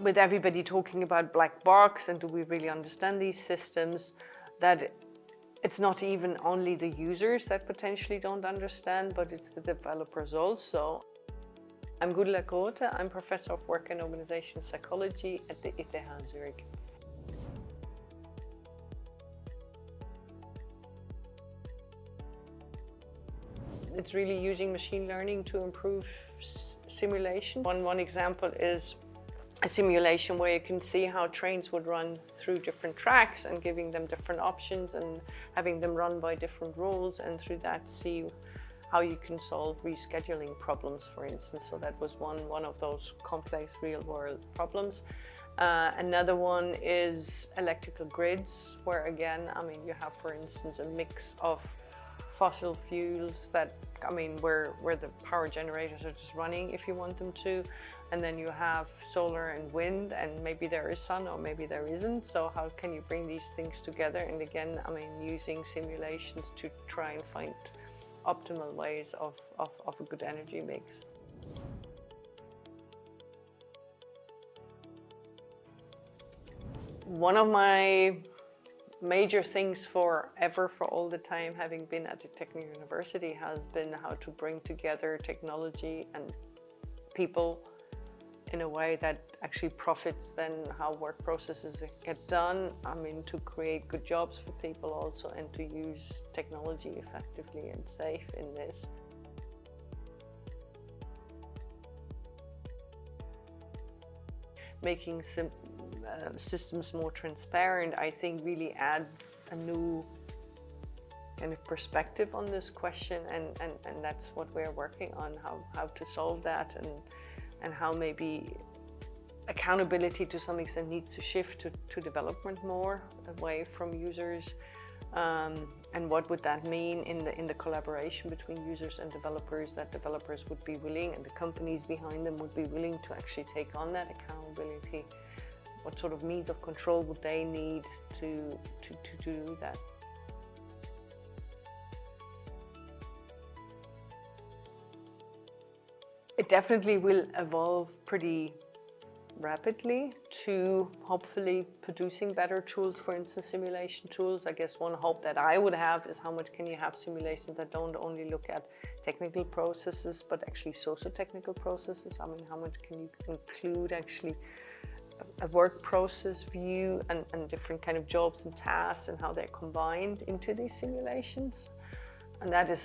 with everybody talking about black box and do we really understand these systems, that it's not even only the users that potentially don't understand, but it's the developers also. I'm Gudela Grote, I'm Professor of Work and Organization Psychology at the ETH Zurich. It's really using machine learning to improve simulation. One example is a simulation where you can see how trains would run through different tracks and giving them different options and having them run by different rules, and through that see how you can solve rescheduling problems, for instance. So that was one of those complex real-world problems. Another one is electrical grids, where again, you have, for instance, a mix of fossil fuels that, where the power generators are just running if you want them to, and then you have solar and wind, and maybe there is sun or maybe there isn't. So how can you bring these things together? And again, using simulations to try and find optimal ways of a good energy mix. One of my major things for all the time, having been at a technical university, has been how to bring together technology and people in a way that actually profits then how work processes get done. To create good jobs for people also, and to use technology effectively and safe in this. Making systems more transparent, I think, really adds a new kind of perspective on this question, and that's what we're working on, how to solve that, and how maybe accountability to some extent needs to shift to development more away from users, and what would that mean in the collaboration between users and developers, that developers would be willing and the companies behind them would be willing to actually take on that accountability. What sort of means of control would they need to do that? It definitely will evolve pretty rapidly to hopefully producing better tools, for instance, simulation tools. I guess one hope that I would have is how much can you have simulations that don't only look at technical processes, but actually socio-technical processes. How much can you include actually a work process view and different kind of jobs and tasks and how they're combined into these simulations. And that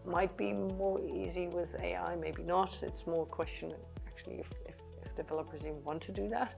might be more easy with AI, maybe not. It's more a question actually if developers even want to do that.